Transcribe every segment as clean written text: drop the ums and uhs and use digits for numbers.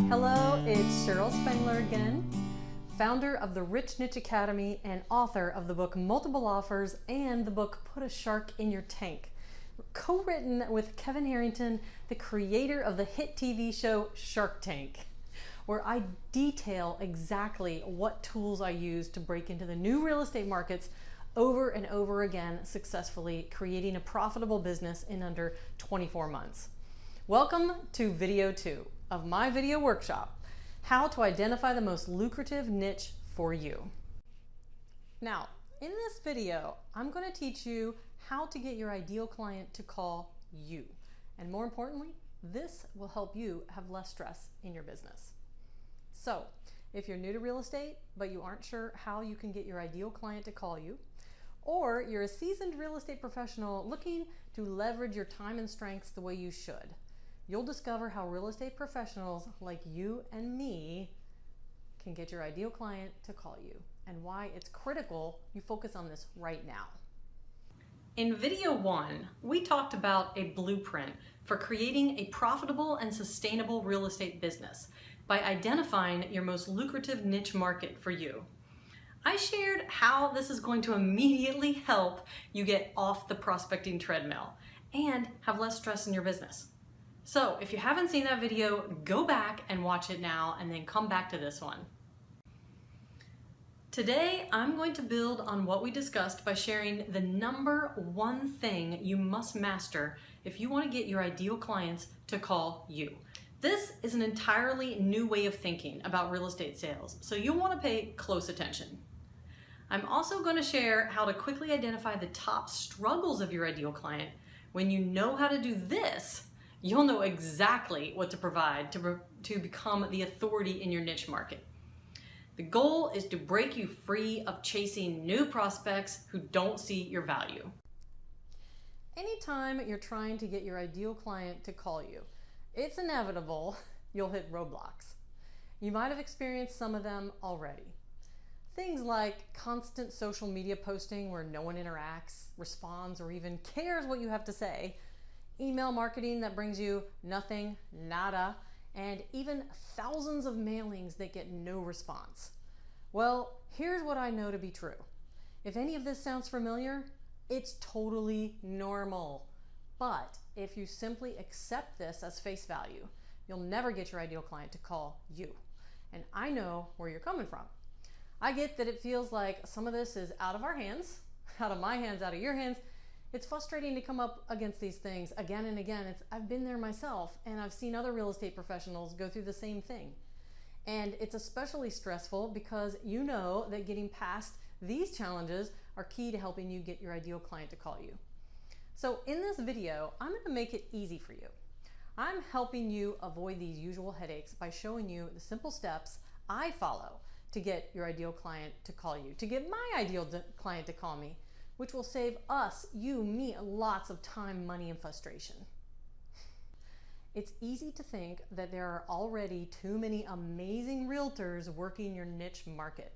Hello, it's Cheryl Spangler again, founder of the Rich Niche Academy and author of the book Multiple Offers and the book Put a Shark in Your Tank, co-written with Kevin Harrington, the creator of the hit TV show Shark Tank, where I detail exactly what tools I use to break into the new real estate markets over and over again, successfully creating a profitable business in under 24 months. Welcome to video 2 of my video workshop, how to identify the most lucrative niche for you. Now, in this video, I'm going to teach you how to get your ideal client to call you. And more importantly, this will help you have less stress in your business. So, if you're new to real estate, but you aren't sure how you can get your ideal client to call you, or you're a seasoned real estate professional looking to leverage your time and strengths the way you should, you'll discover how real estate professionals like you and me can get your ideal client to call you and why it's critical you focus on this right now. In video 1, we talked about a blueprint for creating a profitable and sustainable real estate business by identifying your most lucrative niche market for you. I shared how this is going to immediately help you get off the prospecting treadmill and have less stress in your business. So if you haven't seen that video, go back and watch it now and then come back to this one. Today, I'm going to build on what we discussed by sharing the number one thing you must master if you want to get your ideal clients to call you. This is an entirely new way of thinking about real estate sales, so you'll want to pay close attention. I'm also going to share how to quickly identify the top struggles of your ideal client. When you know how to do this, you'll know exactly what to provide to become the authority in your niche market. The goal is to break you free of chasing new prospects who don't see your value. Anytime you're trying to get your ideal client to call you, it's inevitable you'll hit roadblocks. You might have experienced some of them already. Things like constant social media posting where no one interacts, responds, or even cares what you have to say, email marketing that brings you nothing, nada, and even thousands of mailings that get no response. Well, here's what I know to be true. If any of this sounds familiar, it's totally normal. But if you simply accept this as face value, you'll never get your ideal client to call you. And I know where you're coming from. I get that it feels like some of this is out of our hands, out of my hands, out of your hands. It's frustrating to come up against these things again and again. I've been there myself, and I've seen other real estate professionals go through the same thing. And it's especially stressful because you know that getting past these challenges are key to helping you get your ideal client to call you. So in this video, I'm going to make it easy for you. I'm helping you avoid these usual headaches by showing you the simple steps I follow to get your ideal client to call you, to get my ideal client to call me, which will save us, you, me, lots of time, money, and frustration. It's easy to think that there are already too many amazing realtors working your niche market.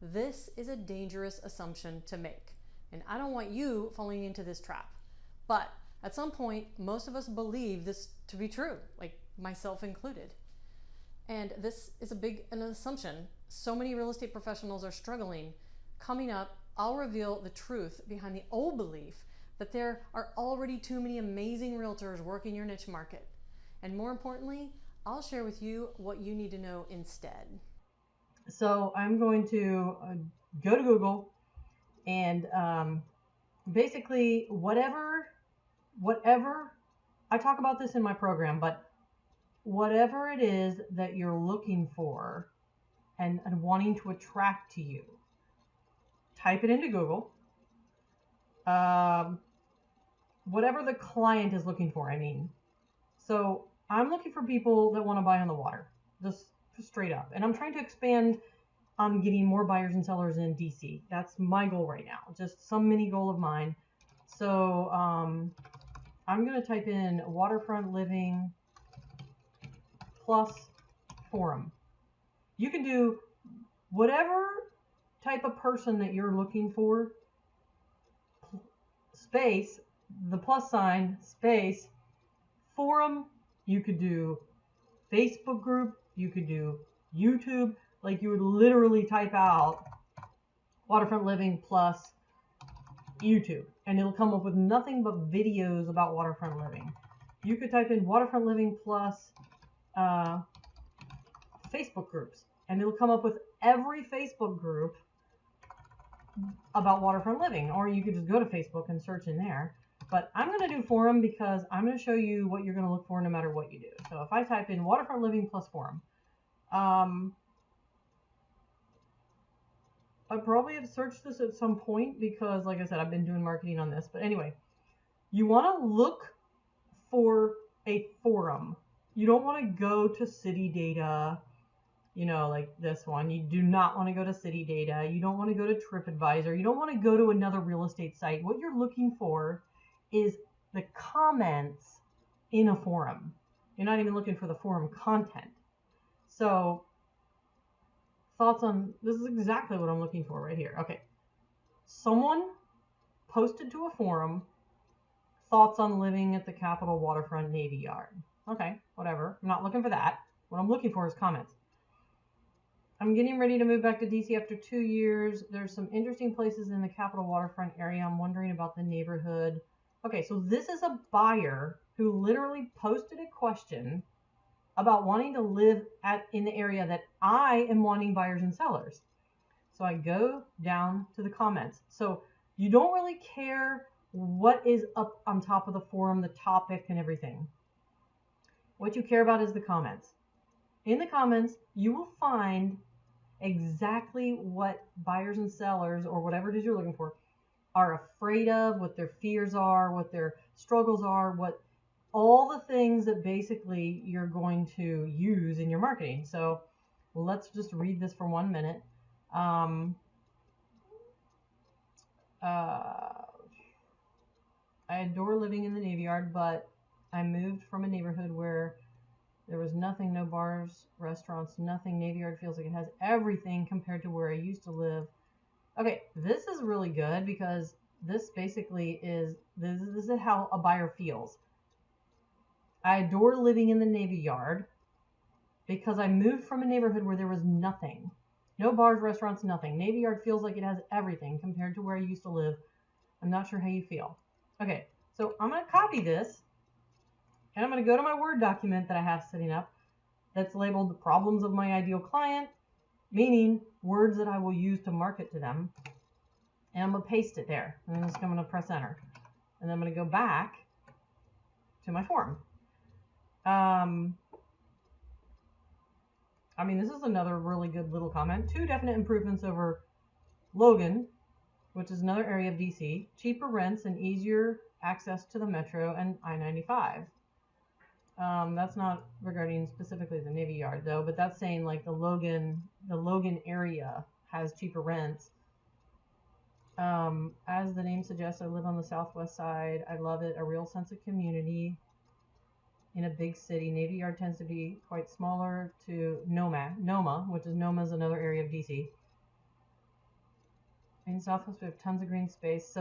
This is a dangerous assumption to make, and I don't want you falling into this trap. But at some point, most of us believe this to be true, like myself included. And this is an assumption. So many real estate professionals are struggling. Coming up, I'll reveal the truth behind the old belief that there are already too many amazing realtors working your niche market. And more importantly, I'll share with you what you need to know instead. So I'm going to go to Google and basically whatever, I talk about this in my program, but whatever it is that you're looking for and wanting to attract to you, type it into Google. Whatever the client is looking for, I mean. So I'm looking for people that want to buy on the water, just straight up. And I'm trying to expand on getting more buyers and sellers in DC. That's my goal right now, just some mini goal of mine. So I'm going to type in waterfront living plus forum. You can do whatever type of person that you're looking for, space, the plus sign, space, forum. You could do Facebook group, You could do YouTube. Like you would literally type out waterfront living plus YouTube, and it'll come up with nothing but videos about waterfront living. You could type in waterfront living plus Facebook groups, and it'll come up with every Facebook group about waterfront living, or you could just go to Facebook and search in there. But I'm going to do forum because I'm going to show you what you're going to look for no matter what you do. So if I type in waterfront living plus forum, I probably have searched this at some point because, like I said, I've been doing marketing on this. But anyway, you want to look for a forum. You don't want to go to city data, you know, like this one. You do not want to go to city data. You don't want to go to TripAdvisor. You don't want to go to another real estate site. What you're looking for is the comments in a forum. You're not even looking for the forum content. So thoughts on, this is exactly what I'm looking for right here. Okay. Someone posted to a forum, thoughts on living at the Capitol Waterfront Navy Yard. Okay, whatever. I'm not looking for that. What I'm looking for is comments. I'm getting ready to move back to DC after 2 years. There's some interesting places in the Capitol Waterfront area. I'm wondering about the neighborhood. Okay, so this is a buyer who literally posted a question about wanting to live in the area that I am wanting buyers and sellers. So I go down to the comments. So you don't really care what is up on top of the forum, the topic and everything. What you care about is the comments. In the comments, you will find exactly what buyers and sellers, or whatever it is you're looking for, are afraid of, what their fears are, what their struggles are, what all the things that basically you're going to use in your marketing. So let's just read this for 1 minute. I adore living in the Navy Yard, but I moved from a neighborhood where there was nothing, no bars, restaurants, nothing. Navy Yard feels like it has everything compared to where I used to live. Okay, this is really good because this basically is, this is how a buyer feels. I adore living in the Navy Yard because I moved from a neighborhood where there was nothing. No bars, restaurants, nothing. Navy Yard feels like it has everything compared to where I used to live. I'm not sure how you feel. Okay, so I'm going to copy this, and I'm going to go to my Word document that I have sitting up that's labeled the problems of my ideal client, meaning words that I will use to market to them. And I'm going to paste it there. And I'm just going to press enter. And then I'm going to go back to my form. I mean, this is another really good little comment. 2 definite improvements over Logan, which is another area of DC. Cheaper rents and easier access to the metro and I-95. That's not regarding specifically the Navy Yard though, but that's saying like the Logan area has cheaper rents. As the name suggests, I live on the southwest side. I love it. A real sense of community in a big city. Navy Yard tends to be quite smaller to Noma, which is Noma's another area of DC. In Southwest, we have tons of green space,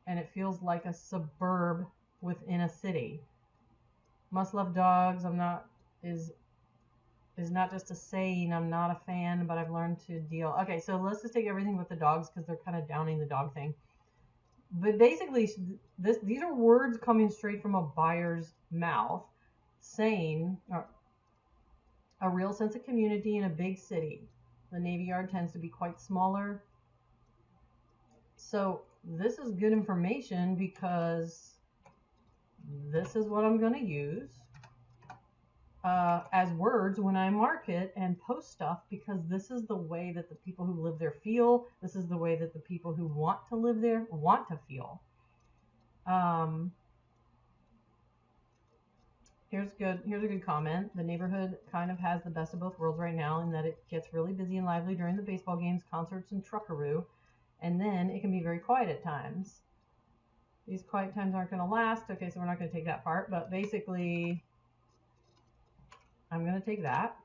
and it feels like a suburb within a city. Must love dogs. Is not just a saying. I'm not a fan, but I've learned to deal. Okay, so let's just take everything with the dogs because they're kind of downing the dog thing. But basically, these are words coming straight from a buyer's mouth, saying a real sense of community in a big city. The Navy Yard tends to be quite smaller. So this is good information because this is what I'm going to use as words when I market and post stuff, because this is the way that the people who live there feel. This is the way that the people who want to live there want to feel. Here's a good comment. The neighborhood kind of has the best of both worlds right now in that it gets really busy and lively during the baseball games, concerts, and truckaroo, and then it can be very quiet at times. These quiet times aren't going to last. Okay, so we're not going to take that part, but basically I'm going to take that.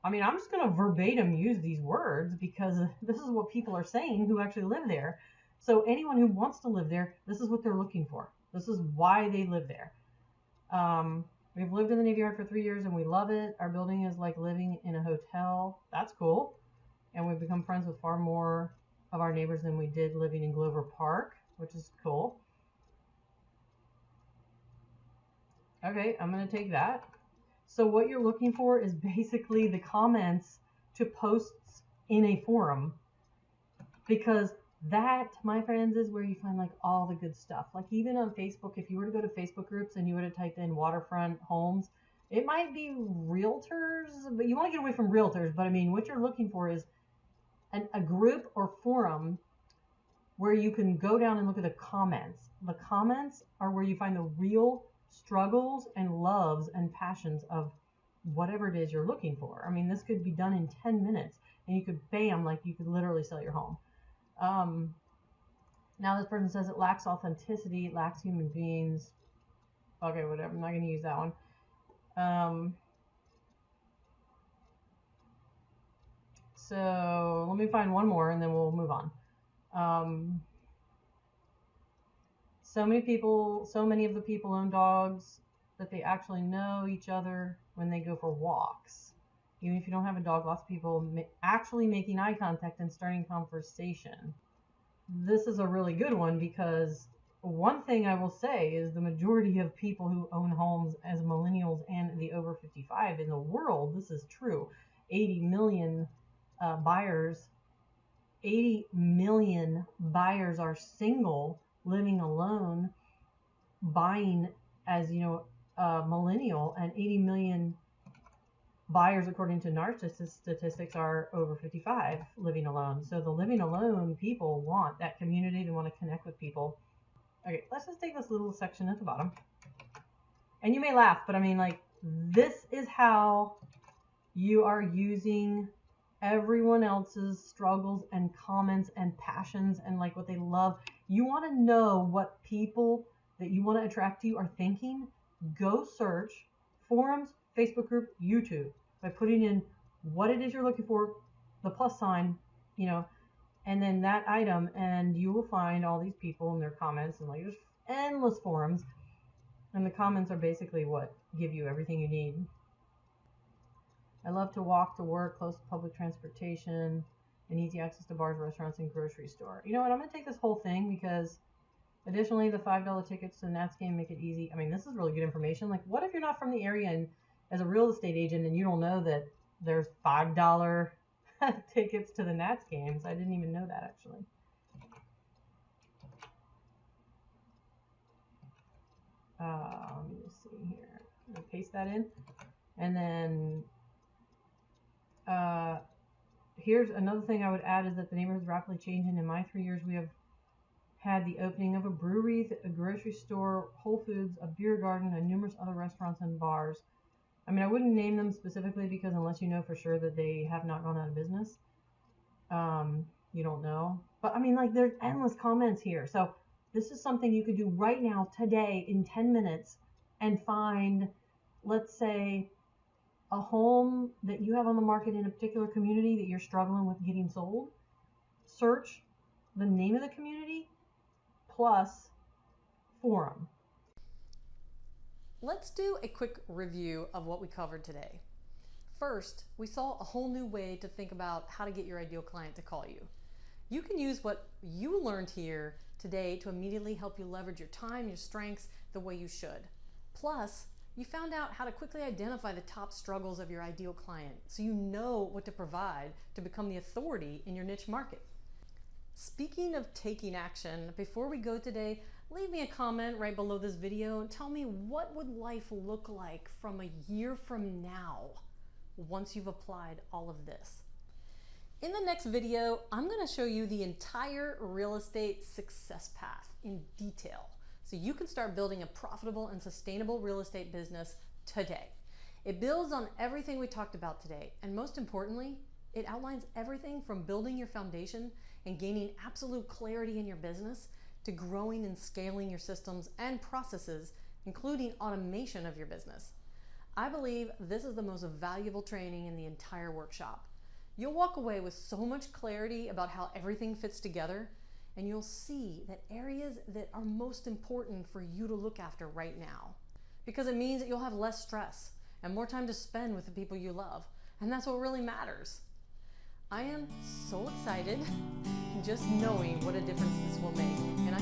I mean, I'm just going to verbatim use these words because this is what people are saying who actually live there. So anyone who wants to live there, this is what they're looking for. This is why they live there. We've lived in the Navy Yard for 3 years and we love it. Our building is like living in a hotel. That's cool. And we've become friends with far more of our neighbors than we did living in Glover Park, which is cool. Okay, I'm going to take that. So what you're looking for is basically the comments to posts in a forum, because that, my friends, is where you find like all the good stuff. Like even on Facebook, if you were to go to Facebook groups and you were to type in waterfront homes, it might be realtors, but you want to get away from realtors. But I mean, what you're looking for is a group or forum where you can go down and look at the comments. The comments are where you find the real struggles and loves and passions of whatever it is you're looking for. I mean, this could be done in 10 minutes and you could, bam, like you could literally sell your home. Now this person says it lacks authenticity, it lacks human beings. Okay, whatever, I'm not going to use that one. So let me find one more and then we'll move on. So many of the people own dogs that they actually know each other when they go for walks. Even if you don't have a dog, lots of people actually making eye contact and starting conversation. This is a really good one, because one thing I will say is the majority of people who own homes as millennials and the over 55 in the world, this is true. 80 million buyers are single, living alone, buying as, millennial, and 80 million buyers, according to NAR statistics, are over 55 living alone. So the living alone people want that community. They want to connect with people. Okay, let's just take this little section at the bottom. And you may laugh, but I mean, like, this is how you are using everyone else's struggles and comments and passions and like what they love. You want to know what people that you want to attract to you are thinking. Go search forums, Facebook group, YouTube, by putting in what it is you're looking for, the plus sign, and then that item, and you will find all these people and their comments, and like there's endless forums, and the comments are basically what give you everything you need. I love to walk to work, close to public transportation, and easy access to bars, restaurants, and grocery store. You know what? I'm going to take this whole thing because additionally, the $5 tickets to the Nats game make it easy. I mean, this is really good information. Like, what if you're not from the area and as a real estate agent and you don't know that there's $5 tickets to the Nats games? I didn't even know that, actually. Let me just see here. I'm going to paste that in. And then here's another thing I would add is that the neighborhood is rapidly changing. In my 3 years, we have had the opening of a brewery, a grocery store, Whole Foods, a beer garden, and numerous other restaurants and bars. I mean, I wouldn't name them specifically because unless you know for sure that they have not gone out of business, you don't know. But I mean, like, there's endless comments here. So this is something you could do right now, today, in 10 minutes, and find, let's say, a home that you have on the market in a particular community that you're struggling with getting sold. Search the name of the community plus forum. Let's do a quick review of what we covered today. First, we saw a whole new way to think about how to get your ideal client to call you. You can use what you learned here today to immediately help you leverage your time, your strengths, the way you should. Plus, you found out how to quickly identify the top struggles of your ideal client so you know what to provide to become the authority in your niche market. Speaking of taking action, before we go today, leave me a comment right below this video and tell me what would life look like from a year from now once you've applied all of this. In the next video, I'm going to show you the entire real estate success path in detail so you can start building a profitable and sustainable real estate business today. It builds on everything we talked about today, and most importantly, it outlines everything from building your foundation and gaining absolute clarity in your business to growing and scaling your systems and processes, including automation of your business. I believe this is the most valuable training in the entire workshop. You'll walk away with so much clarity about how everything fits together, and you'll see that areas that are most important for you to look after right now. because it means that you'll have less stress and more time to spend with the people you love. And that's what really matters. I am so excited just knowing what a difference this will make, and I